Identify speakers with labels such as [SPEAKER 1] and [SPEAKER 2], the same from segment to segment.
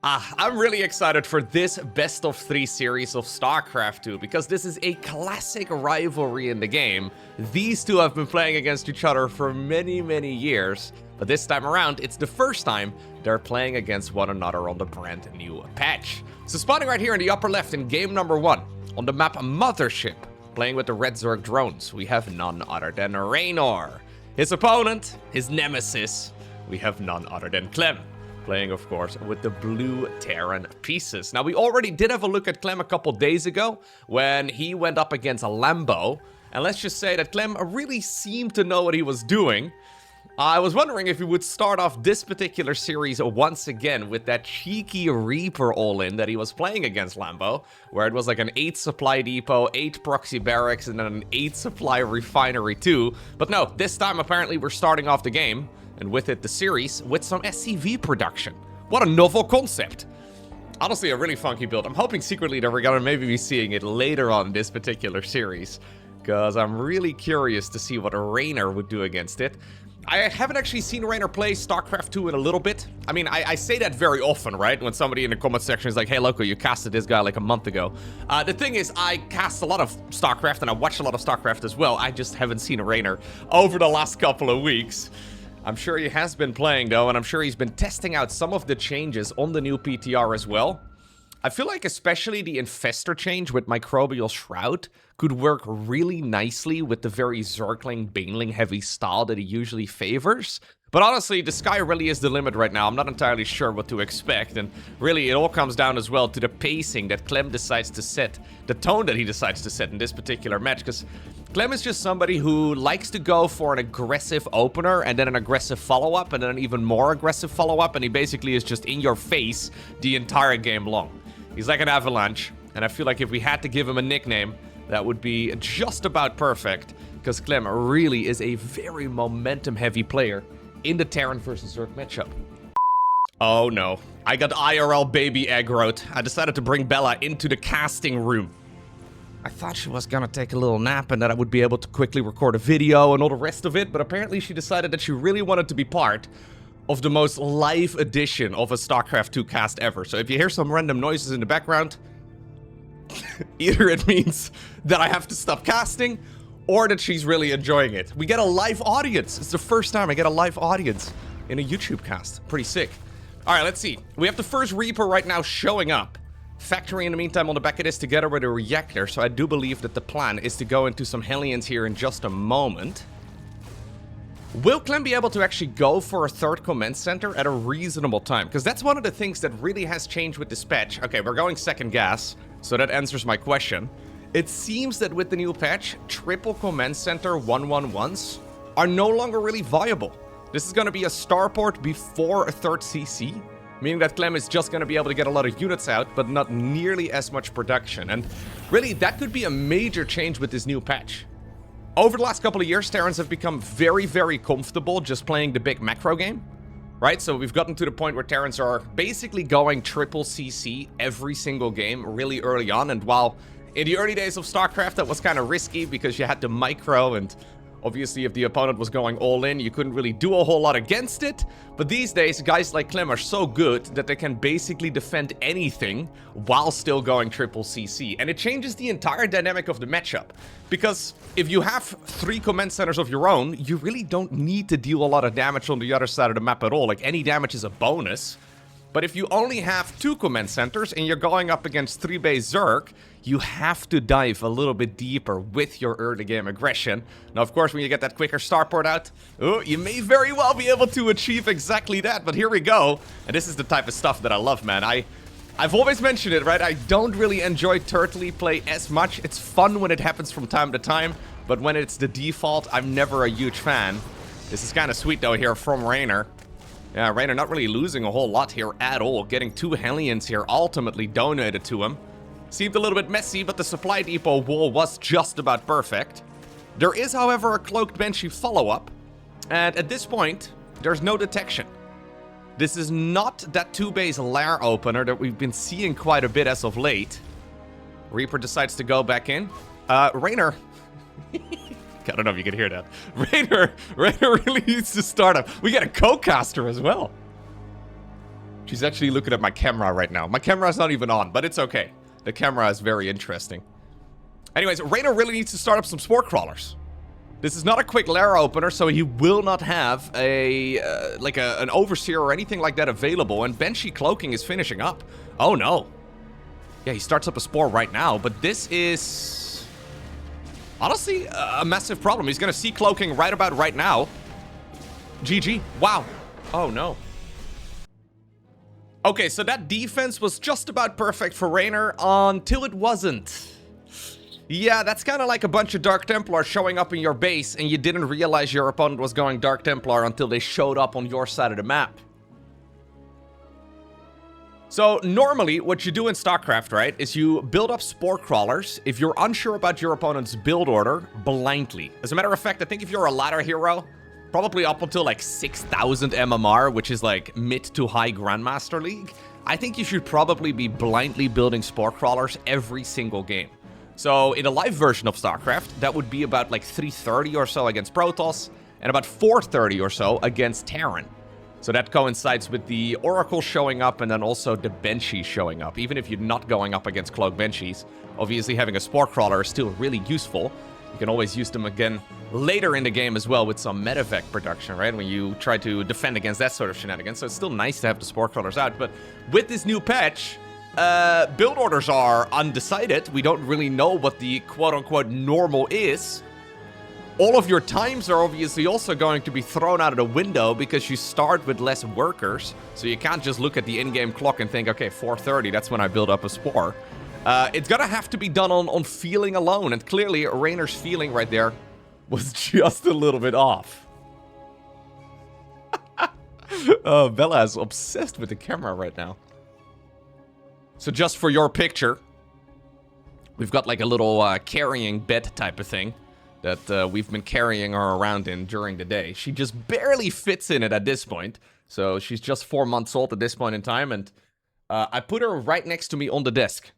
[SPEAKER 1] I'm really excited for this best of 3 series of StarCraft 2 because this is a classic rivalry in the game. These two have been playing against each other for many years, but this time around, it's the first time they're playing against one another on the brand new patch. So spawning right here in the upper left in game number 1, on the map Mothership, playing with the Red Zerg drones, we have none other than Reynor. His opponent, his nemesis, we have none other than Clem. Playing, of course, with the blue Terran pieces. Now, we already did have a look at Clem a couple days ago when he went up against a Lambo. And let's just say that Clem really seemed to know what he was doing. I was wondering if we would start off this particular series once again with that cheeky Reaper all-in that he was playing against Lambo, where it was like an 8 supply depot, 8 proxy barracks, and then an 8 supply refinery too. But no, this time apparently we're starting off the game, and with it the series, with some SCV production. What a novel concept. Honestly, a really funky build. I'm hoping secretly that we're gonna maybe be seeing it later on this particular series, because I'm really curious to see what a Reynor would do against it. I haven't actually seen Reynor play StarCraft 2 in a little bit. I mean, I say that very often, right? When somebody in the comment section is like, hey, Loko, you casted this guy like a month ago. The thing is, I cast a lot of StarCraft, and I watched a lot of StarCraft as well. I just haven't seen a Reynor over the last couple of weeks. I'm sure he has been playing, though, and I'm sure he's been testing out some of the changes on the new PTR as well. I feel like especially the Infestor change with Microbial Shroud could work really nicely with the very Zergling, Baneling heavy style that he usually favors. But honestly, the sky really is the limit right now. I'm not entirely sure what to expect, and really it all comes down as well to the pacing that Clem decides to set, the tone that he decides to set in this particular match, because Clem is just somebody who likes to go for an aggressive opener and then an aggressive follow-up and then an even more aggressive follow-up, and he basically is just in your face the entire game long. He's like an avalanche, and I feel like if we had to give him a nickname, that would be just about perfect, because Clem really is a very momentum-heavy player in the Terran versus Zerg matchup. Oh no, I got IRL baby aggroed. I decided to bring Bella into the casting room. I thought she was gonna take a little nap and that I would be able to quickly record a video and all the rest of it, but apparently she decided that she really wanted to be part of the most live edition of a StarCraft 2 cast ever. So if you hear some random noises in the background, either it means that I have to stop casting, or that she's really enjoying it. We get a live audience. It's the first time I get a live audience in a YouTube cast. Pretty sick. All right, let's see. We have the first Reaper right now showing up. Factory in the meantime on the back of this together with a reactor. So I do believe that the plan is to go into some Hellions here in just a moment. Will Clem be able to actually go for a third command center at a reasonable time? Because that's one of the things that really has changed with this patch. Okay, we're going second gas, so that answers my question. It seems that with the new patch, triple command center 111s are no longer really viable. This is going to be a starport before a third CC, meaning that Clem is just going to be able to get a lot of units out, but not nearly as much production. And really, that could be a major change with this new patch. Over the last couple of years, Terrans have become very comfortable just playing the big macro game, right? So we've gotten to the point where Terrans are basically going triple CC every single game really early on, and while in the early days of StarCraft, that was kind of risky because you had to micro, and obviously if the opponent was going all in, you couldn't really do a whole lot against it. But these days, guys like Clem are so good that they can basically defend anything while still going triple CC. And it changes the entire dynamic of the matchup. Because if you have 3 command centers of your own, you really don't need to deal a lot of damage on the other side of the map at all. Like, any damage is a bonus. But if you only have 2 command centers and you're going up against 3 base Zerg, you have to dive a little bit deeper with your early game aggression. Now, of course, when you get that quicker starport out, you may very well be able to achieve exactly that. But here we go. And this is the type of stuff that I love, man. I've always mentioned it, right? I don't really enjoy turtley play as much. It's fun when it happens from time to time, but when it's the default, I'm never a huge fan. This is kind of sweet, though, here from Reynor. Yeah, Reynor not really losing a whole lot here at all. Getting 2 Hellions here ultimately donated to him. Seemed a little bit messy, but the supply depot wall was just about perfect. There is, however, a cloaked Banshee follow-up. And at this point, there's no detection. This is not that 2-base lair opener that we've been seeing quite a bit as of late. Reaper decides to go back in. Reynor... I don't know if you can hear that. Reynor really needs to start up. We got a co-caster as well. She's actually looking at my camera right now. My camera's not even on, but it's okay. The camera is very interesting. Anyways, Reynor really needs to start up some spore crawlers. This is not a quick lair opener, so he will not have an overseer or anything like that available. And Banshee cloaking is finishing up. Oh no. Yeah, he starts up a spore right now, but this is honestly a massive problem. He's gonna see cloaking right about right now. GG. Wow. Oh no. Okay, so that defense was just about perfect for Reynor until it wasn't. Yeah, that's kind of like a bunch of Dark Templars showing up in your base and you didn't realize your opponent was going Dark Templar until they showed up on your side of the map. So normally what you do in StarCraft, right, is you build up spore crawlers if you're unsure about your opponent's build order blindly. As a matter of fact, I think if you're a ladder hero, probably up until like 6,000 MMR, which is like mid to high Grandmaster League, I think you should probably be blindly building spore crawlers every single game. So in a live version of StarCraft, that would be about like 330 or so against Protoss, and about 430 or so against Terran. So that coincides with the Oracle showing up and then also the Banshees showing up. Even if you're not going up against Cloak Banshees, obviously having a Spore Crawler is still really useful. You can always use them again later in the game as well with some medevac production, right? When you try to defend against that sort of shenanigans. So it's still nice to have the Spore Crawlers out. But with this new patch, build orders are undecided. We don't really know what the quote-unquote normal is. All of your times are obviously also going to be thrown out of the window because you start with less workers. So you can't just look at the in-game clock and think, okay, 4:30, that's when I build up a spore. It's gonna have to be done on feeling alone. And clearly, Reynor's feeling right there was just a little bit off. Bella is obsessed with the camera right now. So just for your picture, we've got like a little carrying bed type of thing that we've been carrying her around in during the day. She just barely fits in it at this point. So she's just 4 months old at this point in time. And I put her right next to me on the desk.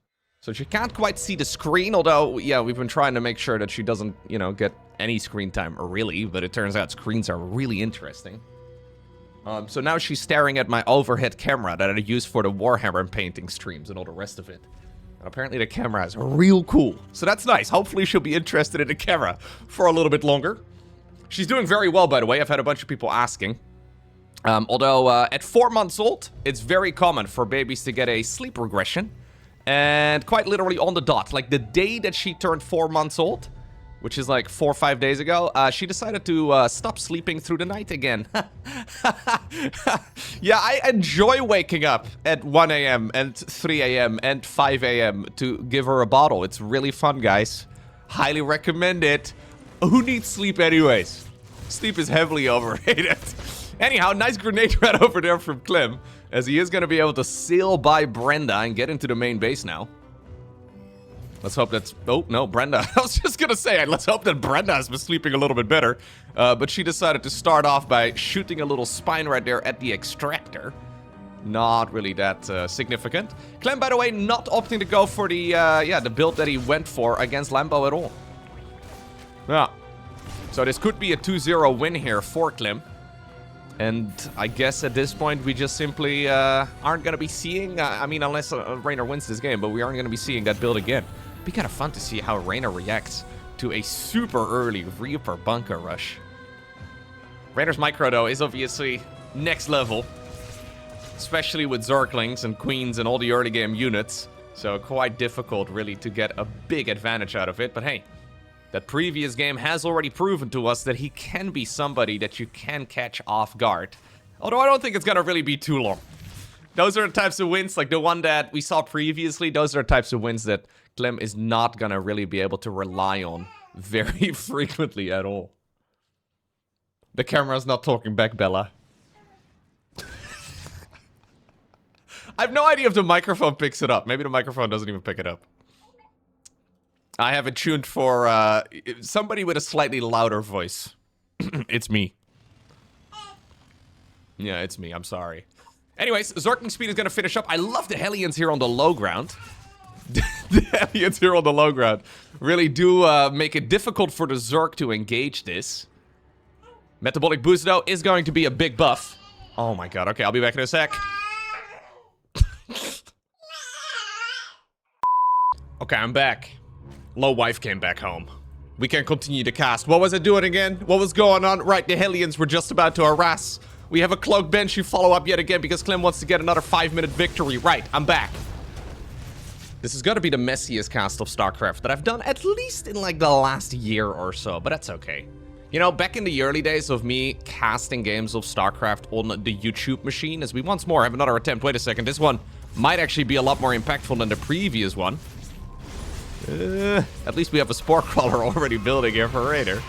[SPEAKER 1] So she can't quite see the screen. Although, yeah, we've been trying to make sure that she doesn't, you know, get any screen time really. But it turns out screens are really interesting. So now she's staring at my overhead camera that I use for the Warhammer painting streams and all the rest of it. And apparently the camera is real cool. So that's nice. Hopefully she'll be interested in the camera for a little bit longer. She's doing very well, by the way. I've had a bunch of people asking. Although at 4 months old, it's very common for babies to get a sleep regression. And quite literally on the dot. Like the day that she turned 4 months old, which is like 4 or 5 days ago, she decided to stop sleeping through the night again. Yeah, I enjoy waking up at 1 a.m. and 3 a.m. and 5 a.m. to give her a bottle. It's really fun, guys. Highly recommend it. Who needs sleep anyways? Sleep is heavily overrated. Anyhow, nice grenade threat over there from Clem, as he is going to be able to sail by Brenda and get into the main base now. Let's hope that's... Oh, no, Brenda. I was just going to say, let's hope that Brenda has been sleeping a little bit better. But she decided to start off by shooting a little spine right there at the extractor. Not really that significant. Clem, by the way, not opting to go for the, the build that he went for against Lambo at all. Yeah. So this could be a 2-0 win here for Clem. And I guess at this point, we just simply aren't going to be seeing... I mean, unless Reynor wins this game, but we aren't going to be seeing that build again. It'd be kind of fun to see how Reynor reacts to a super early Reaper bunker rush. Reynor's micro, though, is obviously next level. Especially with Zerglings and Queens and all the early game units. So quite difficult, really, to get a big advantage out of it. But hey, that previous game has already proven to us that he can be somebody that you can catch off guard. Although I don't think it's going to really be too long. Those are the types of wins, like the one that we saw previously, those are the types of wins that Clem is not going to really be able to rely on very frequently at all. The camera's not talking back, Bella. I have no idea if the microphone picks it up. Maybe the microphone doesn't even pick it up. I have it tuned for somebody with a slightly louder voice. It's me. Yeah, it's me. I'm sorry. Anyways, Zergling speed is going to finish up. I love the Hellions here on the low ground. The Hellions here on the low ground really do make it difficult for the Zerg to engage this. Metabolic boost, though, is going to be a big buff. Oh my god. Okay, I'll be back in a sec. Okay, I'm back. Low wife came back home. We can continue to cast. What was I doing again? What was going on? Right, the Hellions were just about to harass. We have a cloak bench. You follow up yet again because Clem wants to get another 5-minute victory. Right, I'm back. This is gonna be the messiest cast of StarCraft that I've done, at least in like the last year or so, but that's okay. You know, back in the early days of me casting games of StarCraft on the YouTube machine, as we once more have another attempt. Wait a second, this one might actually be a lot more impactful than the previous one. At least we have a spore crawler already building here for Reynor.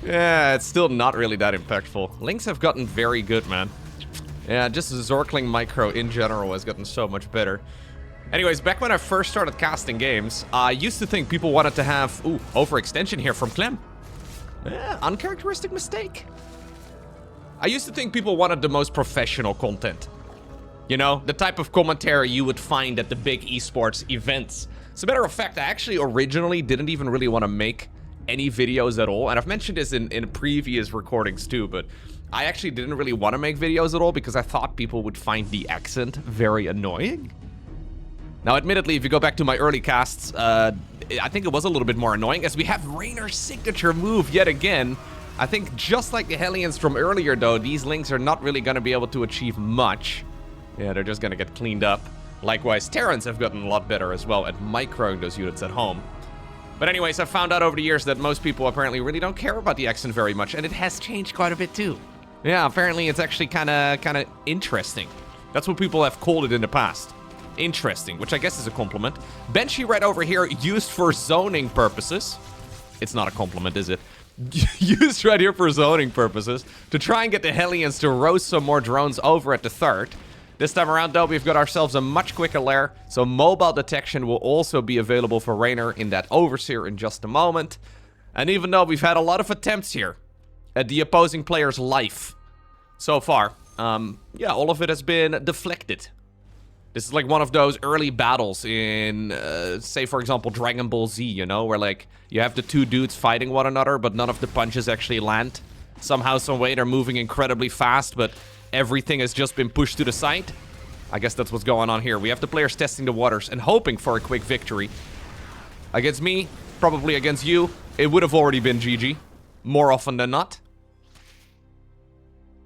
[SPEAKER 1] Yeah, it's still not really that impactful. Links have gotten very good, man. Yeah, just the Zorkling micro in general has gotten so much better. Anyways, back when I first started casting games, I used to think people wanted to have... Ooh, overextension here from Clem. Uncharacteristic mistake. I used to think people wanted the most professional content. You know, the type of commentary you would find at the big esports events. As a matter of fact, I actually originally didn't even really want to make any videos at all. And I've mentioned this in previous recordings too, but I actually didn't really want to make videos at all because I thought people would find the accent very annoying. Now, admittedly, if you go back to my early casts, I think it was a little bit more annoying, as we have Reynor's signature move yet again. I think just like the Hellions from earlier, though, these links are not really going to be able to achieve much. Yeah, they're just going to get cleaned up. Likewise, Terrans have gotten a lot better as well at microing those units at home. But anyways, I've found out over the years that most people apparently really don't care about the accent very much, and it has changed quite a bit too. Yeah, apparently it's actually kind of interesting. That's what people have called it in the past. Interesting, which I guess is a compliment. Banshee right over here, used for zoning purposes. It's not a compliment, is it? Used right here for zoning purposes to try and get the Hellions to roast some more drones over at the third. This time around, though, we've got ourselves a much quicker lair, so mobile detection will also be available for Reynor in that Overseer in just a moment. And even though we've had a lot of attempts here at the opposing player's life so far, yeah, all of it has been deflected. This is like one of those early battles in, say, for example, Dragon Ball Z, you know? Where, like, you have the two dudes fighting one another, but none of the punches actually land. Somehow, some way, they're moving incredibly fast, but everything has just been pushed to the side. I guess that's what's going on here. We have the players testing the waters and hoping for a quick victory. Against me, probably against you, it would have already been GG. More often than not.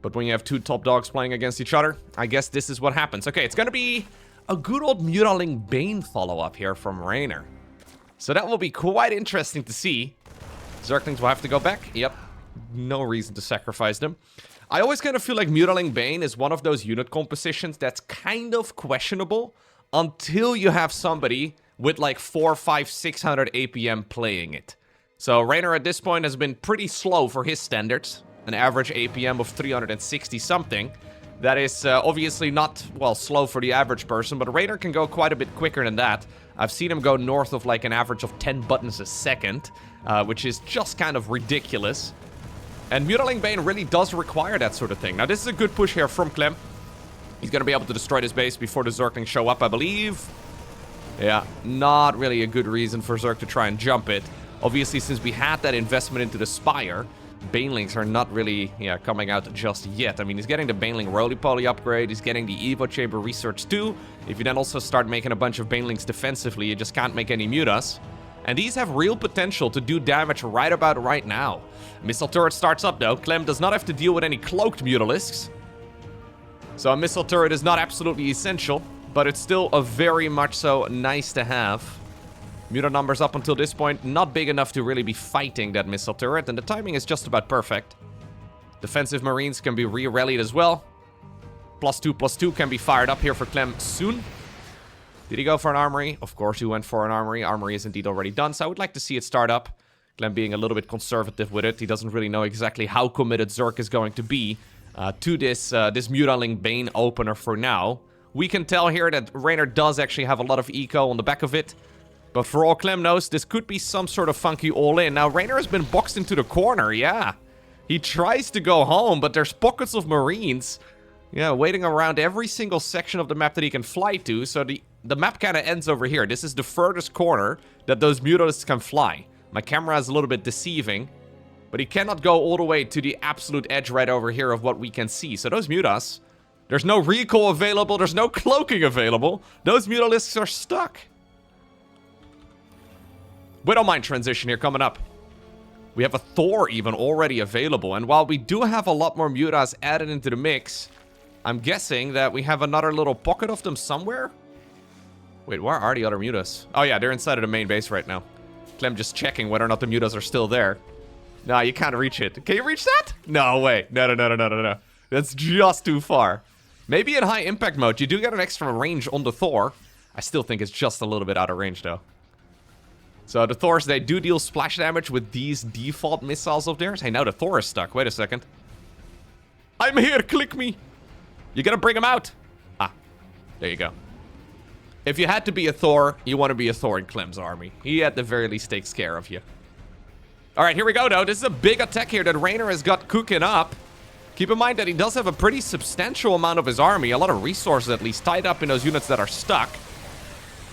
[SPEAKER 1] But when you have two top dogs playing against each other, I guess this is what happens. Okay, it's gonna be a good old Mutaling Bane follow-up here from Reynor. So that will be quite interesting to see. Zerglings will have to go back. Yep, no reason to sacrifice them. I always kind of feel like Mutaling Bane is one of those unit compositions that's kind of questionable until you have somebody with like 400, 500, 600 APM playing it. So Reynor at this point has been pretty slow for his standards. An average APM of 360 something. That is obviously not, well, slow for the average person, but Reynor can go quite a bit quicker than that. I've seen him go north of like an average of 10 buttons a second, which is just kind of ridiculous. And Mutaling Bane really does require that sort of thing. Now, this is a good push here from Clem. He's going to be able to destroy this base before the Zerglings show up, I believe. Yeah, not really a good reason for Zerg to try and jump it. Obviously, since we had that investment into the Spire, Banelings are not really, coming out just yet. I mean, he's getting the Baneling roly-poly upgrade, he's getting the Evo Chamber research too. If you then also start making a bunch of Banelings defensively, you just can't make any mutas. And these have real potential to do damage right about right now. Missile turret starts up though. Clem does not have to deal with any cloaked Mutalisks. So a missile turret is not absolutely essential, but it's still a very much so nice to have. Muta numbers up until this point, not big enough to really be fighting that missile turret, and the timing is just about perfect. Defensive Marines can be re-rallied as well. +2/+2 can be fired up here for Clem soon. Did he go for an armory? Of course he went for an armory. Armory is indeed already done, so I would like to see it start up. Clem being a little bit conservative with it. He doesn't really know exactly how committed Zerg is going to be to this Mutaling Bane opener for now. We can tell here that Reynor does actually have a lot of eco on the back of it. But for all Clem knows, this could be some sort of funky all-in. Now, Reynor has been boxed into the corner, yeah. He tries to go home, but there's pockets of Marines, waiting around every single section of the map that he can fly to. So the map kind of ends over here. This is the furthest corner that those Mutalisks can fly. My camera is a little bit deceiving, but he cannot go all the way to the absolute edge right over here of what we can see. So those Mutas, there's no recall available, there's no cloaking available. Those Mutalisks are stuck. Widowmine transition here coming up. We have a Thor even already available. And while we do have a lot more Mutas added into the mix, I'm guessing that we have another little pocket of them somewhere. Wait, where are the other Mutas? Oh yeah, they're inside of the main base right now. Clem just checking whether or not the Mutas are still there. No, you can't reach it. Can you reach that? No, wait. No. That's just too far. Maybe in high impact mode, you do get an extra range on the Thor. I still think it's just a little bit out of range, though. So the Thors, they do deal splash damage with these default missiles of theirs. Hey, now the Thor is stuck. Wait a second. I'm here. Click me. You gotta bring him out. Ah, there you go. If you had to be a Thor, you want to be a Thor in Clem's army. He at the very least takes care of you. All right, here we go, though. This is a big attack here that Reynor has got cooking up. Keep in mind that he does have a pretty substantial amount of his army, a lot of resources at least, tied up in those units that are stuck.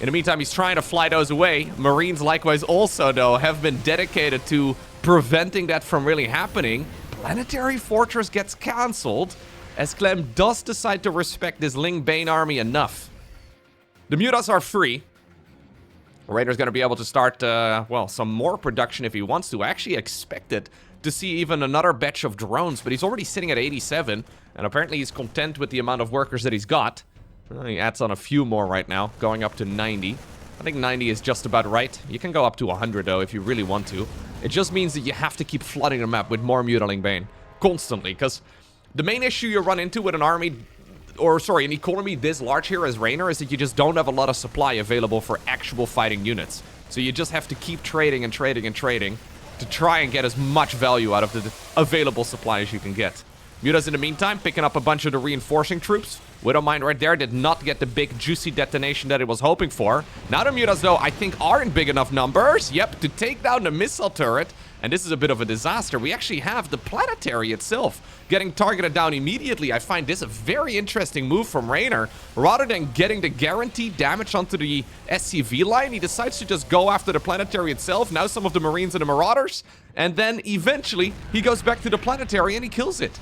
[SPEAKER 1] In the meantime, he's trying to fly those away. Marines, likewise, also, though, have been dedicated to preventing that from really happening. Planetary Fortress gets cancelled, as Clem does decide to respect this Ling Bane army enough. The Mutas are free. Raider's going to be able to start, well, some more production if he wants to. I actually expected to see even another batch of drones, but he's already sitting at 87, and apparently he's content with the amount of workers that he's got. He adds on a few more right now, going up to 90. I think 90 is just about right. You can go up to 100, though, if you really want to. It just means that you have to keep flooding the map with more Mutaling Bane constantly, because the main issue you run into with an army, or sorry, an economy this large here as Reynor, is that you just don't have a lot of supply available for actual fighting units. So you just have to keep trading and trading and trading to try and get as much value out of the available supply as you can get. Mutas, in the meantime, picking up a bunch of the reinforcing troops. Widowmine right there did not get the big, juicy detonation that it was hoping for. Now the Mutas, though, I think are in big enough numbers, yep, to take down the missile turret. And this is a bit of a disaster. We actually have the planetary itself getting targeted down immediately. I find this a very interesting move from Reynor. Rather than getting the guaranteed damage onto the SCV line, he decides to just go after the planetary itself. Now some of the Marines and the Marauders. And then eventually he goes back to the planetary and he kills it.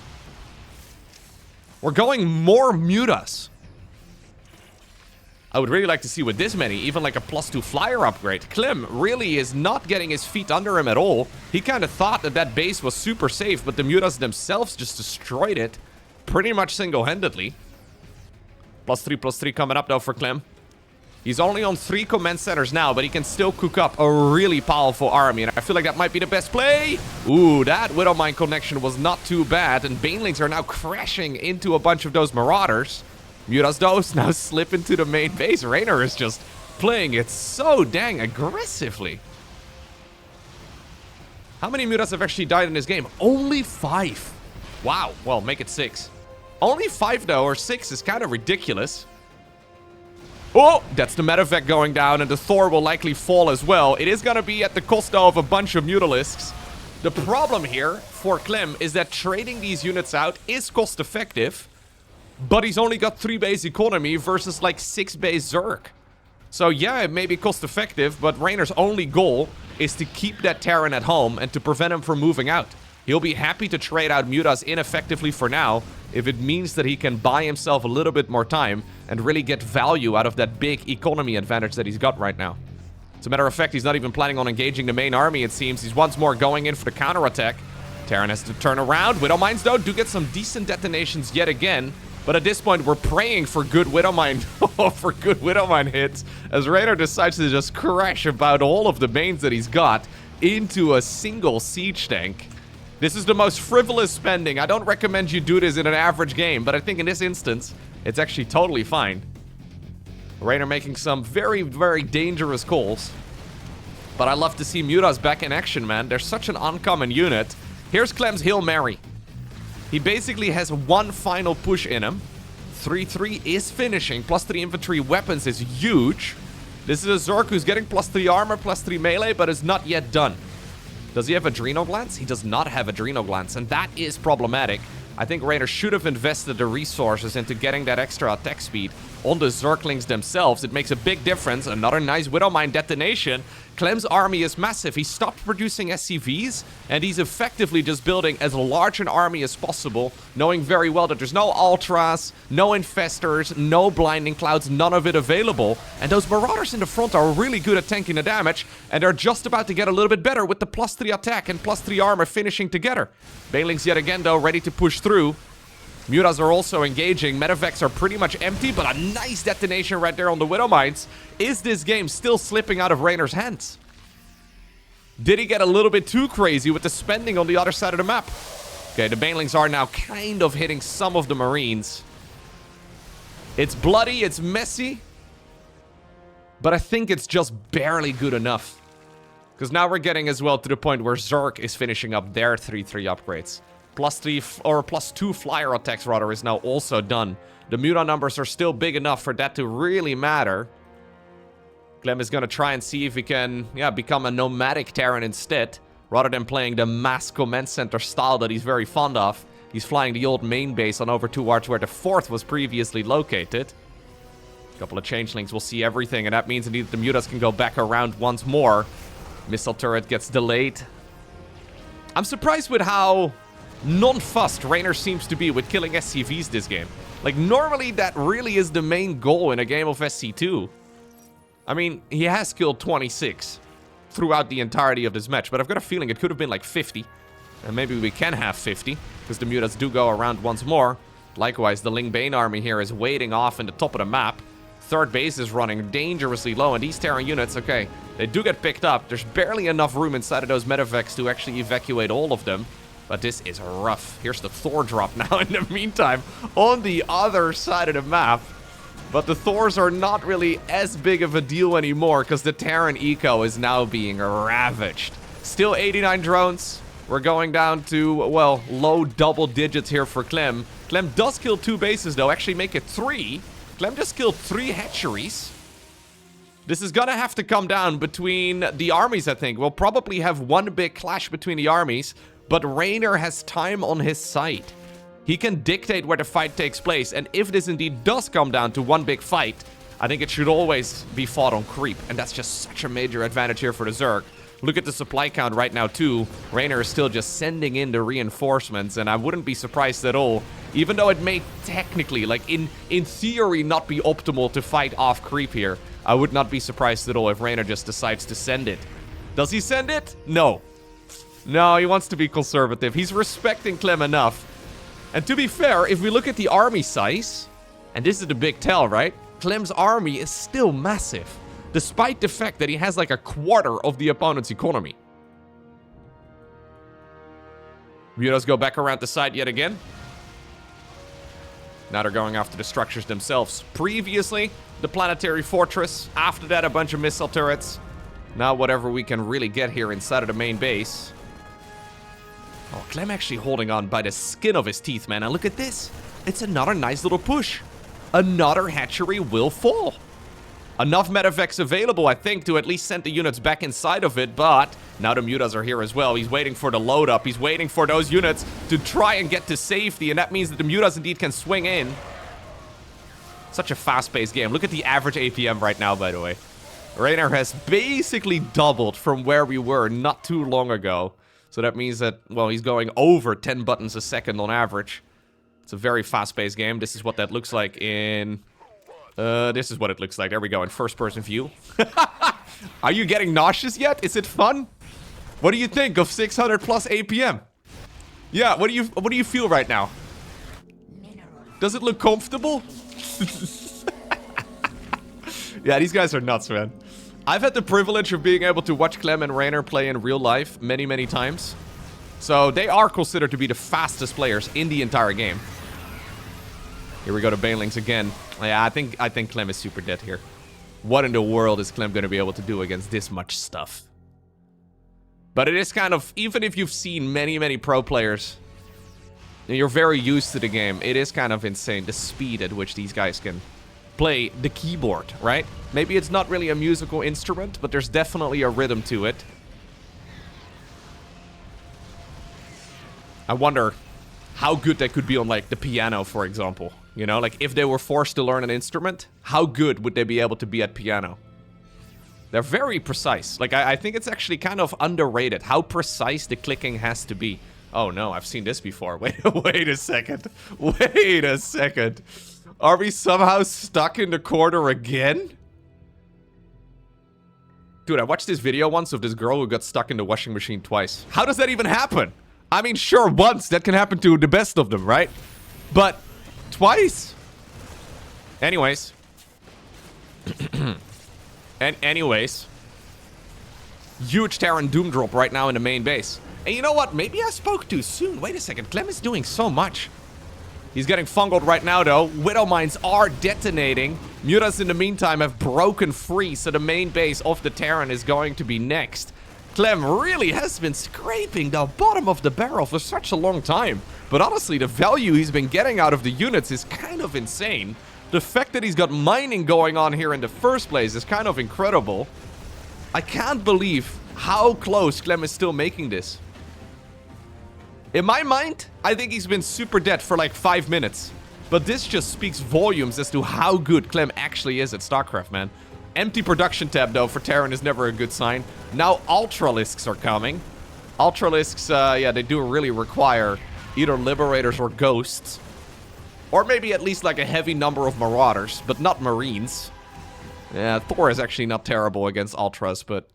[SPEAKER 1] We're going more Mutas. I would really like to see with this many, even like a +2 flyer upgrade. Clem really is not getting his feet under him at all. He kind of thought that that base was super safe, but the Mutas themselves just destroyed it pretty much single-handedly. +3/+3 coming up, though, for Clem. He's only on 3 command centers now, but he can still cook up a really powerful army, and I feel like that might be the best play. Ooh, that Widowmine connection was not too bad, and Banelings are now crashing into a bunch of those Marauders. Mutas, though, now slip into the main base. Reynor is just playing it so dang aggressively. How many Mutas have actually died in this game? Only 5. Wow. Well, make it 6. Only 5, though, or 6 is kind of ridiculous. Oh, that's the medevac going down, and the Thor will likely fall as well. It is going to be at the cost, though, of a bunch of Mutalisks. The problem here for Clem is that trading these units out is cost-effective, but he's only got 3 base economy versus like 6 base Zerg. So yeah, it may be cost effective, but Reynor's only goal is to keep that Terran at home and to prevent him from moving out. He'll be happy to trade out Mutas ineffectively for now if it means that he can buy himself a little bit more time and really get value out of that big economy advantage that he's got right now. As a matter of fact, he's not even planning on engaging the main army, it seems. He's once more going in for the counterattack. Terran has to turn around. Widowmines, though, do get some decent detonations yet again. But at this point, we're praying for good Widowmine hits, as Reynor decides to just crash about all of the mains that he's got into a single siege tank. This is the most frivolous spending. I don't recommend you do this in an average game, but I think in this instance, it's actually totally fine. Reynor making some very, very dangerous calls. But I love to see Mutas back in action, man. They're such an uncommon unit. Here's Clem's Hail Mary. He basically has one final push in him. 3-3 is finishing. +3 infantry weapons is huge. This is a Zerg who's getting +3 armor, +3 melee, but is not yet done. Does he have Adrenal Glance? He does not have Adrenal Glance, and that is problematic. I think Reynor should have invested the resources into getting that extra attack speed on the Zerglings themselves. It makes a big difference. Another nice Widowmine detonation. Clem's army is massive. He stopped producing SCVs, and he's effectively just building as large an army as possible, knowing very well that there's no Ultras, no Infestors, no Blinding Clouds, none of it available. And those Marauders in the front are really good at tanking the damage, and they're just about to get a little bit better with the +3 attack and +3 armor finishing together. Banelings yet again, though, ready to push through. Mutas are also engaging. Medevacs are pretty much empty, but a nice detonation right there on the Widowmines. Is this game still slipping out of Reynor's hands? Did he get a little bit too crazy with the spending on the other side of the map? Okay, the Banelings are now kind of hitting some of the Marines. It's bloody, it's messy, but I think it's just barely good enough. Because now we're getting as well to the point where Zerg is finishing up their 3-3 upgrades. +3 or +2 flyer attacks rather is now also done. The Muta numbers are still big enough for that to really matter. Clem is gonna try and see if he can, become a nomadic Terran instead, rather than playing the mass command center style that he's very fond of. He's flying the old main base on over towards where the 4th was previously located. A couple of changelings will see everything, and that means indeed the Mutas can go back around once more. Missile turret gets delayed. I'm surprised with how non-fussed Reynor seems to be with killing SCVs this game. Like, normally that really is the main goal in a game of SC2. I mean, he has killed 26 throughout the entirety of this match, but I've got a feeling it could have been like 50. And maybe we can have 50, because the Mutas do go around once more. Likewise, the Ling Bane army here is waiting off in the top of the map. 3rd base is running dangerously low, and these Terran units, okay, they do get picked up. There's barely enough room inside of those medevacs to actually evacuate all of them. But this is rough. Here's the Thor drop now in the meantime on the other side of the map. But the Thors are not really as big of a deal anymore because the Terran eco is now being ravaged. Still 89 drones. We're going down to, well, low double digits here for Clem. Clem does kill 2 bases though, actually make it 3. Clem just killed 3 hatcheries. This is gonna have to come down between the armies, I think. We'll probably have one big clash between the armies. But Reynor has time on his side. He can dictate where the fight takes place, and if this indeed does come down to one big fight, I think it should always be fought on creep, and that's just such a major advantage here for the Zerg. Look at the supply count right now too. Reynor is still just sending in the reinforcements, and I wouldn't be surprised at all, even though it may technically, like in theory, not be optimal to fight off creep here. I would not be surprised at all if Reynor just decides to send it. Does he send it? No. No, he wants to be conservative. He's respecting Clem enough. And to be fair, if we look at the army size, and this is the big tell, right? Clem's army is still massive, despite the fact that he has like a quarter of the opponent's economy. Mutas go back around the side yet again. Now they're going after the structures themselves. Previously, the planetary fortress. After that, a bunch of missile turrets. Now whatever we can really get here inside of the main base. Oh, Clem actually holding on by the skin of his teeth, man. And look at this. It's another nice little push. Another hatchery will fall. Enough medevacs available, I think, to at least send the units back inside of it. But now the Mutas are here as well. He's waiting for the load up. He's waiting for those units to try and get to safety. And that means that the Mutas indeed can swing in. Such a fast-paced game. Look at the average APM right now, by the way. Reynor has basically doubled from where we were not too long ago. So that means that, well, he's going over 10 buttons a second on average. It's a very fast-paced game. This is what that looks like in... this is what it looks like. There we go, in first-person view. Are you getting nauseous yet? Is it fun? What do you think of 600 plus APM? Yeah, what do you feel right now? Does it look comfortable? Yeah, these guys are nuts, man. I've had the privilege of being able to watch Clem and Reynor play in real life many, many times. So they are considered to be the fastest players in the entire game. Here we go to Banelings again. Yeah, I think Clem is super dead here. What in the world is Clem going to be able to do against this much stuff? But it is kind of, even if you've seen many, many pro players, and you're very used to the game, it is kind of insane the speed at which these guys can play the keyboard, right? Maybe it's not really a musical instrument, but there's definitely a rhythm to it. I wonder how good that could be on, like, the piano, for example. You know, like if they were forced to learn an instrument, how good would they be able to be at piano? They're very precise. Like, I think it's actually kind of underrated how precise the clicking has to be. Oh no, I've seen this before. Wait a second. Wait a second. Are we somehow stuck in the corner again? Dude, I watched this video once of this girl who got stuck in the washing machine twice. How does that even happen? I mean, sure, once. That can happen to the best of them, right? But twice? Anyways. Anyways. Huge Terran Doom drop right now in the main base. And you know what? Maybe I spoke too soon. Wait a second. Clem is doing so much. He's getting fungled right now, though. Widow mines are detonating. Mutas, in the meantime, have broken free, so the main base of the Terran is going to be next. Clem really has been scraping the bottom of the barrel for such a long time. But honestly, the value he's been getting out of the units is kind of insane. The fact that he's got mining going on here in the first place is kind of incredible. I can't believe how close Clem is still making this. In my mind, I think he's been super dead for like 5 minutes. But this just speaks volumes as to how good Clem actually is at StarCraft, man. Empty production tab, though, for Terran is never a good sign. Now Ultralisks are coming. Ultralisks, yeah, they do really require either Liberators or Ghosts. Or maybe at least like a heavy number of Marauders, but not Marines. Yeah, Thor is actually not terrible against Ultras, but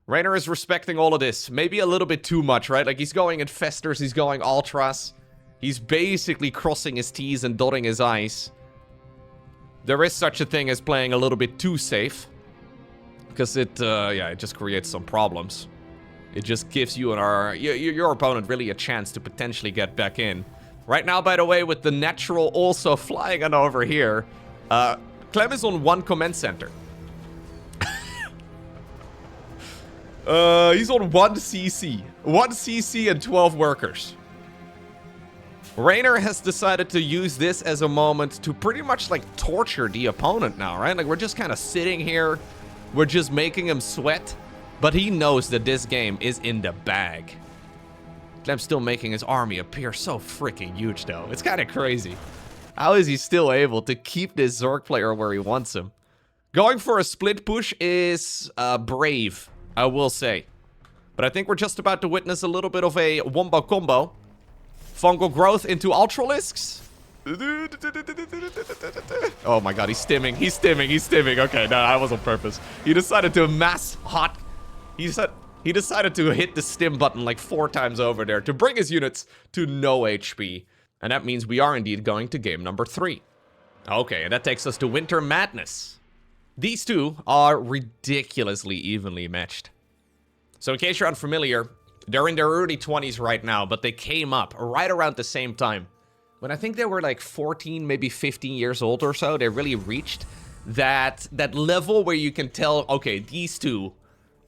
[SPEAKER 1] Reynor is respecting all of this. Maybe a little bit too much, right? Like, he's going Infestors, he's going Ultras. He's basically crossing his T's and dotting his I's. There is such a thing as playing a little bit too safe. Because it just creates some problems. It just gives you and your opponent really a chance to potentially get back in. Right now, by the way, with the Natural also flying on over here, Clem is on 1 command center. He's on 1 CC. 1 CC and 12 workers. Reynor has decided to use this as a moment to pretty much like torture the opponent now, right? Like, we're just kind of sitting here. We're just making him sweat. But he knows that this game is in the bag. Clem's still making his army appear so freaking huge, though. It's kind of crazy. How is he still able to keep this Zork player where he wants him? Going for a split push is brave, I will say. But I think we're just about to witness a little bit of a wombo combo. Fungal growth into Ultralisks. Oh my god, he's stimming. He's stimming. He's stimming. Okay, no, that was on purpose. He decided to mass hot. He decided to hit the stim button like 4 times over there to bring his units to no HP. And that means we are indeed going to game number 3. Okay, and that takes us to Winter Madness. These two are ridiculously evenly matched. So in case you're unfamiliar, they're in their early 20s right now, but they came up right around the same time. When I think they were like 14, maybe 15 years old or so, they really reached that level where you can tell, okay, these two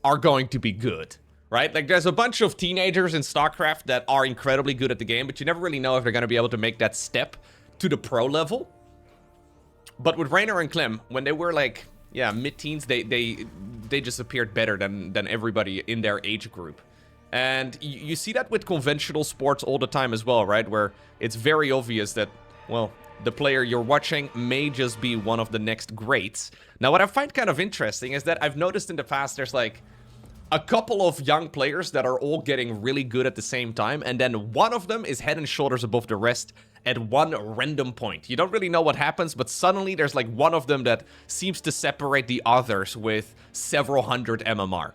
[SPEAKER 1] are going to be good, right? Like, there's a bunch of teenagers in StarCraft that are incredibly good at the game, but you never really know if they're going to be able to make that step to the pro level. But with Reynor and Clem, when they were like, yeah, mid-teens, they just appeared better than everybody in their age group. And you see that with conventional sports all the time as well, right? Where it's very obvious that, well, the player you're watching may just be one of the next greats. Now, what I find kind of interesting is that I've noticed in the past there's like a couple of young players that are all getting really good at the same time, and then one of them is head and shoulders above the rest at one random point. You don't really know what happens, but suddenly there's like one of them that seems to separate the others with several hundred MMR.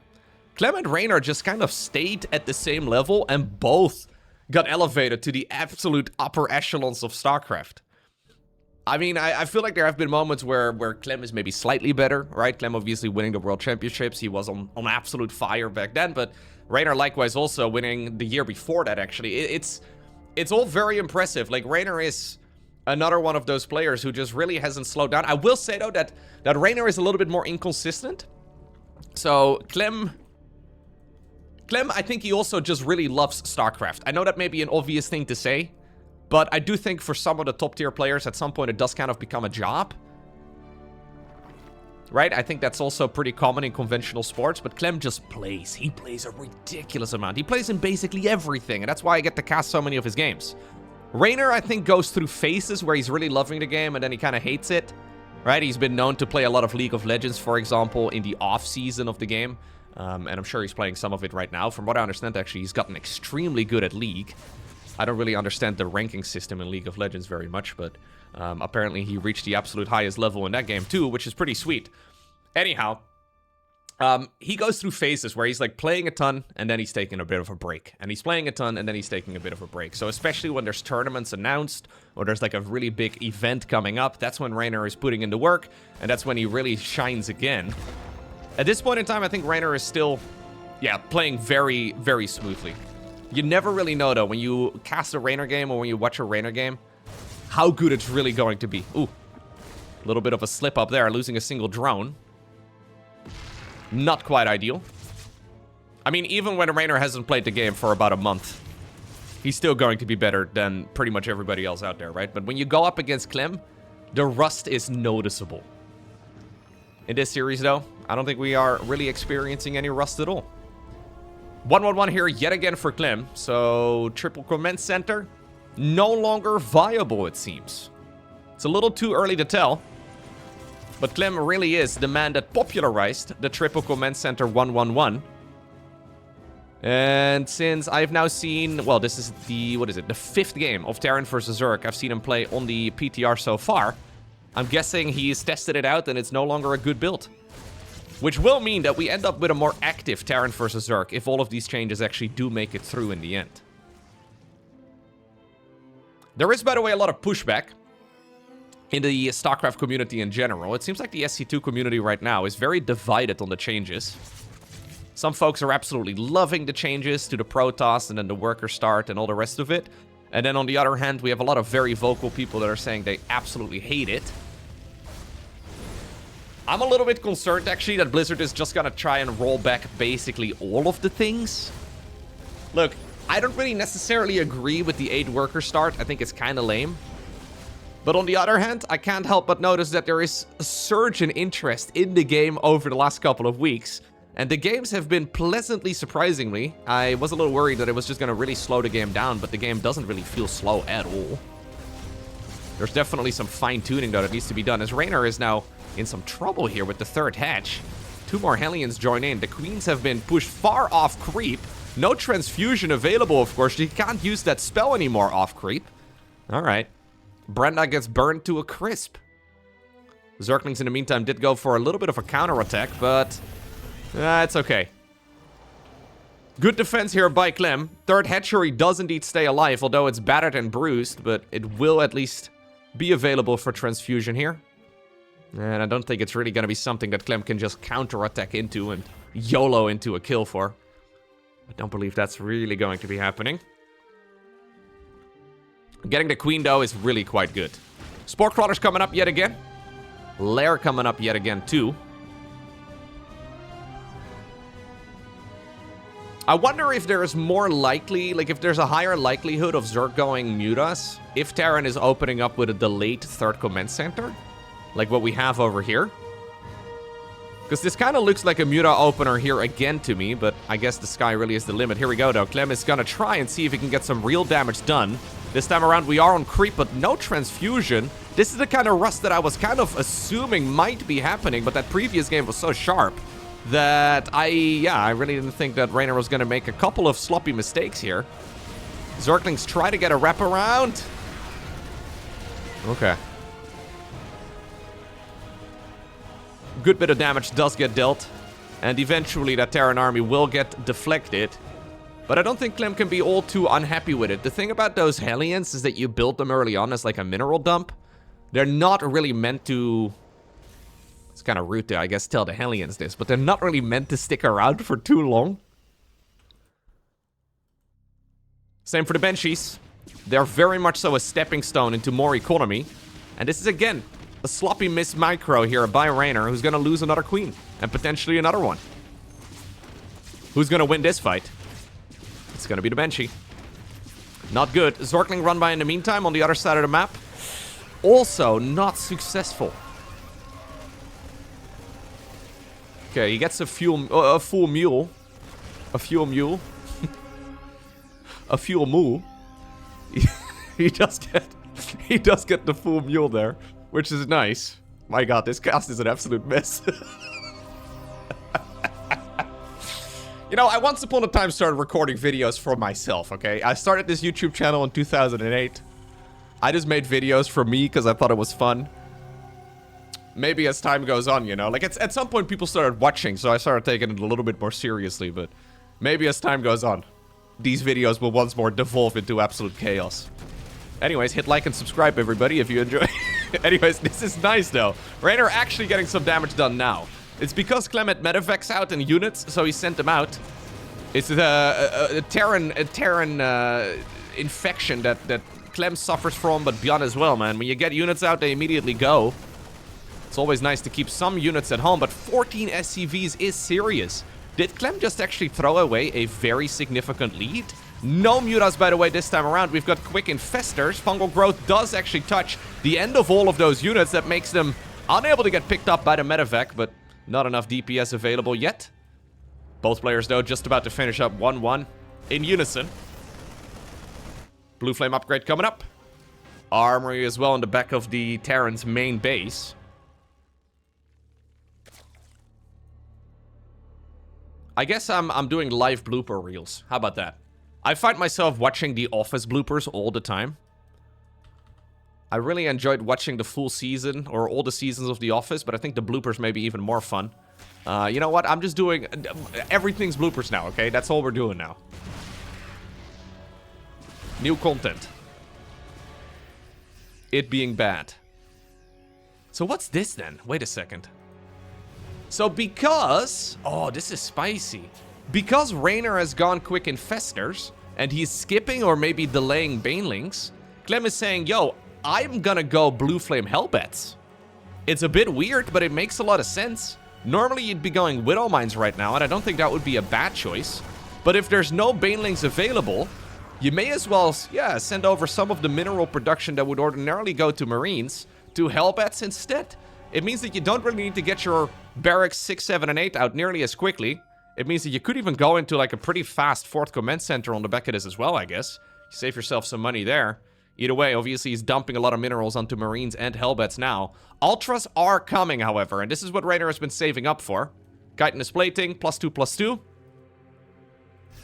[SPEAKER 1] Clem and Reynor just kind of stayed at the same level, and both got elevated to the absolute upper echelons of StarCraft. I mean, I feel like there have been moments where Clem is maybe slightly better, right? Clem obviously winning the World Championships. He was on absolute fire back then, but Reynor likewise also winning the year before that, actually. It's all very impressive. Like, Reynor is another one of those players who just really hasn't slowed down. I will say, though, that Reynor is a little bit more inconsistent. So, Clem, I think he also just really loves StarCraft. I know that may be an obvious thing to say, but I do think for some of the top tier players, at some point it does kind of become a job. Right? I think that's also pretty common in conventional sports, but Clem just plays. He plays a ridiculous amount. He plays in basically everything, and that's why I get to cast so many of his games. Reynor, I think, goes through phases where he's really loving the game and then he kind of hates it. Right? He's been known to play a lot of League of Legends, for example, in the off-season of the game. And I'm sure he's playing some of it right now. From what I understand, actually, he's gotten extremely good at League. I don't really understand the ranking system in League of Legends very much, but apparently he reached the absolute highest level in that game too, which is pretty sweet. Anyhow, he goes through phases where he's like playing a ton and then he's taking a bit of a break. And he's playing a ton and then he's taking a bit of a break. So especially when there's tournaments announced or there's like a really big event coming up, that's when Reynor is putting in the work and that's when he really shines again. At this point in time, I think Reynor is still, yeah, playing very, very smoothly. You never really know, though, when you cast a Reynor game or when you watch a Reynor game, how good it's really going to be. Ooh, a little bit of a slip up there, losing a single drone. Not quite ideal. I mean, even when Reynor hasn't played the game for about a month, he's still going to be better than pretty much everybody else out there, right? But when you go up against Clem, the rust is noticeable. In this series, though, I don't think we are really experiencing any rust at all. 1-1-1 here yet again for Clem. So, triple command center, no longer viable, it seems. It's a little too early to tell. But Clem really is the man that popularized the triple command center 1-1-1. And since I've now seen, well, this is the, what is it, the 5th game of Terran vs. Zerg I've seen him play on the PTR so far, I'm guessing he's tested it out and it's no longer a good build. Which will mean that we end up with a more active Terran vs. Zerg if all of these changes actually do make it through in the end. There is, by the way, a lot of pushback in the StarCraft community in general. It seems like the SC2 community right now is very divided on the changes. Some folks are absolutely loving the changes to the Protoss and then the Worker Start and all the rest of it. And then on the other hand, we have a lot of very vocal people that are saying they absolutely hate it. I'm a little bit concerned, actually, that Blizzard is just gonna try and roll back basically all of the things. Look, I don't really necessarily agree with the 8 Worker Start. I think it's kind of lame. But on the other hand, I can't help but notice that there is a surge in interest in the game over the last couple of weeks. And the games have been pleasantly surprising me. I was a little worried that it was just going to really slow the game down, but the game doesn't really feel slow at all. There's definitely some fine-tuning, though, that needs to be done, as Reynor is now in some trouble here with the 3rd hatch. 2 more Hellions join in. The Queens have been pushed far off creep. No transfusion available, of course. You can't use that spell anymore off creep. All right. Brenda gets burned to a crisp. Zerglings, in the meantime, did go for a little bit of a counterattack, but it's okay. Good defense here by Clem. 3rd hatchery does indeed stay alive, although it's battered and bruised, but it will at least be available for transfusion here. And I don't think it's really going to be something that Clem can just counterattack into and YOLO into a kill for. I don't believe that's really going to be happening. Getting the Queen, though, is really quite good. Spore Crawler's coming up yet again. Lair coming up yet again, too. I wonder if there is more likely, like if there's a higher likelihood of Zerg going Mutas if Terran is opening up with a delayed 3rd command center, like what we have over here. Because this kind of looks like a Muta opener here again to me, but I guess the sky really is the limit. Here we go, though. Clem is going to try and see if he can get some real damage done. This time around, we are on creep, but no transfusion. This is the kind of rust that I was kind of assuming might be happening, but that previous game was so sharp that I really didn't think that Reynor was going to make a couple of sloppy mistakes here. Zerglings try to get a wraparound. Okay. Good bit of damage does get dealt, and eventually that Terran army will get deflected. But I don't think Clem can be all too unhappy with it. The thing about those Hellions is that you build them early on as like a mineral dump. They're not really meant to... It's kind of rude to, I guess, tell the Hellions this, but they're not really meant to stick around for too long. Same for the Banshees. They're very much so a stepping stone into more economy. And this is, again, a sloppy miss micro here by Reynor, who's going to lose another Queen. And potentially another one. Who's going to win this fight? It's going to be the Banshee. Not good. Zorkling run by in the meantime on the other side of the map. Also not successful. Okay, he gets a full mule. A fuel mule. A fuel moo. he does get the full mule there, which is nice. My god, this cast is an absolute mess. You know, I once upon a time started recording videos for myself, okay? I started this YouTube channel in 2008. I just made videos for me because I thought it was fun. Maybe as time goes on, you know? Like, at some point people started watching, so I started taking it a little bit more seriously, but maybe as time goes on, these videos will once more devolve into absolute chaos. Anyways, hit like and subscribe, everybody, if you enjoy. Anyways, this is nice, though. Reynor actually getting some damage done now. It's because Clem had medevacs out in units, so he sent them out. It's a Terran infection that Clem suffers from, but beyond as well, man. When you get units out, they immediately go. It's always nice to keep some units at home, but 14 SCVs is serious. Did Clem just actually throw away a very significant lead? No mutas, by the way, this time around. We've got quick infestors. Fungal growth does actually touch the end of all of those units. That makes them unable to get picked up by the medevac, but not enough DPS available yet. Both players, though, just about to finish up 1-1 in unison. Blue flame upgrade coming up. Armory as well in the back of the Terran's main base. I guess I'm doing live blooper reels. How about that? I find myself watching The Office bloopers all the time. I really enjoyed watching the full season, or all the seasons of The Office, but I think the bloopers may be even more fun. You know what? I'm just doing... everything's bloopers now, okay? That's all we're doing now. New content. It being bad. So what's this then? Wait a second. So because... oh, this is spicy. Because Reynor has gone quick infestors, and he's skipping or maybe delaying banelings, Clem is saying, yo, I'm gonna go blue flame hellbats. It's a bit weird, but it makes a lot of sense. Normally you'd be going Widow Mines right now, and I don't think that would be a bad choice. But if there's no banelings available, you may as well, yeah, send over some of the mineral production that would ordinarily go to Marines to hellbats instead. It means that you don't really need to get your barracks 6, 7, and 8 out nearly as quickly. It means that you could even go into like a pretty fast 4th command center on the back of this as well, I guess. You save yourself some money there. Either way, obviously he's dumping a lot of minerals onto Marines and hellbats now. Ultras are coming, however, and this is what Reynor has been saving up for. Chitinous plating, +2/+2.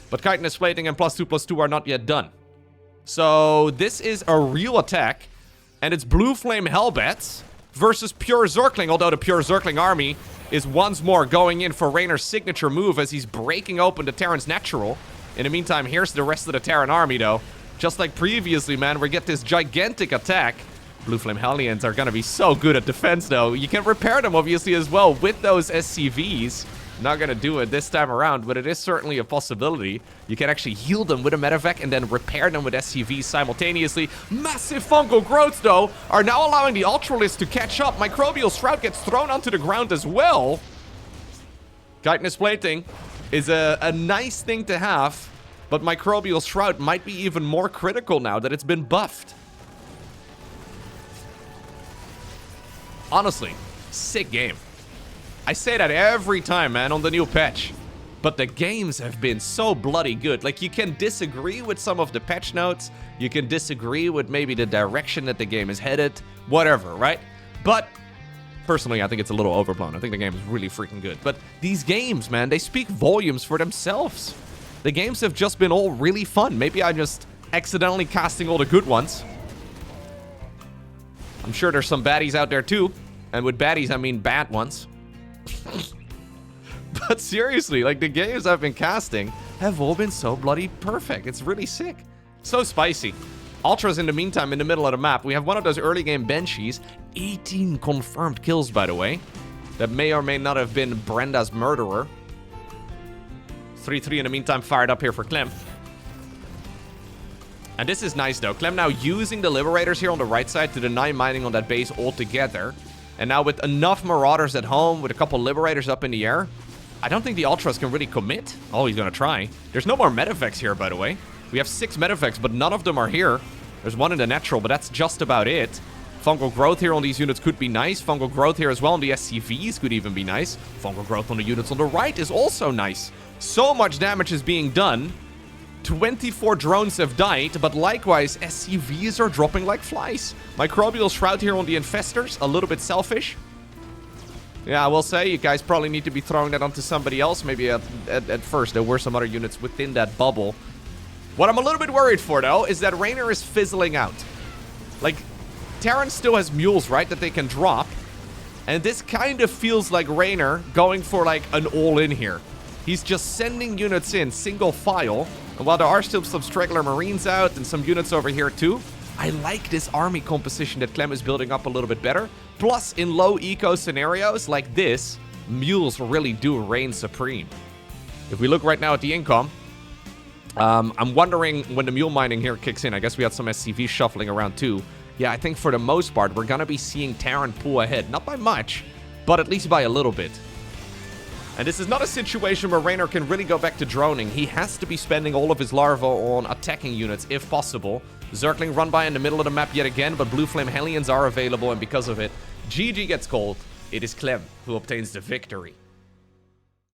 [SPEAKER 1] But chitinous plating and +2/+2 are not yet done. So this is a real attack, and it's blue flame hellbats versus pure Zergling, although the pure Zergling army is once more going in for Reynor's signature move as he's breaking open the Terran's natural. In the meantime, here's the rest of the Terran army, though. Just like previously, man, we get this gigantic attack. Blue Flame Hellions are gonna be so good at defense, though. You can repair them, obviously, as well with those SCVs. Not gonna do it this time around, but it is certainly a possibility. You can actually heal them with a medevac and then repair them with SCVs simultaneously. Massive fungal growths, though, are now allowing the Ultralisk to catch up. Microbial Shroud gets thrown onto the ground as well. Chitinous plating is a nice thing to have, but Microbial Shroud might be even more critical now that it's been buffed. Honestly, sick game. I say that every time, man, on the new patch. But the games have been so bloody good. Like, you can disagree with some of the patch notes. You can disagree with maybe the direction that the game is headed. Whatever, right? But, personally, I think it's a little overblown. I think the game is really freaking good. But these games, man, they speak volumes for themselves. The games have just been all really fun. Maybe I'm just accidentally casting all the good ones. I'm sure there's some baddies out there, too. And with baddies, I mean bad ones. But seriously, like, the games I've been casting have all been so bloody perfect. It's really sick. So spicy. Ultras in the meantime in the middle of the map. We have one of those early game Banshees. 18 confirmed kills, by the way. That may or may not have been Brenda's murderer. 3-3 in the meantime fired up here for Clem. And this is nice, though. Clem now using the Liberators here on the right side to deny mining on that base altogether. And now with enough Marauders at home, with a couple Liberators up in the air, I don't think the Ultras can really commit. Oh, he's gonna try. There's no more medevacs here, by the way. We have 6 medevacs, but none of them are here. There's one in the natural, but that's just about it. Fungal growth here on these units could be nice. Fungal growth here as well on the SCVs could even be nice. Fungal growth on the units on the right is also nice. So much damage is being done. 24 drones have died, but likewise, SCVs are dropping like flies. Microbial Shroud here on the Infestors, a little bit selfish. Yeah, I will say, you guys probably need to be throwing that onto somebody else. Maybe at first, there were some other units within that bubble. What I'm a little bit worried for, though, is that Reynor is fizzling out. Like, Terran still has mules, right, that they can drop. And this kind of feels like Reynor going for, like, an all-in here. He's just sending units in, single file. And while there are still some straggler Marines out and some units over here, too, I like this army composition that Clem is building up a little bit better. Plus, in low eco scenarios like this, mules really do reign supreme. If we look right now at the income, I'm wondering when the mule mining here kicks in. I guess we had some SCV shuffling around too. Yeah, I think for the most part, we're going to be seeing Terran pull ahead. Not by much, but at least by a little bit. And this is not a situation where Reynor can really go back to droning. He has to be spending all of his larvae on attacking units, if possible. Zergling run by in the middle of the map yet again, but Blue Flame Hellions are available, and because of it, GG gets called. It is Clem who obtains the victory.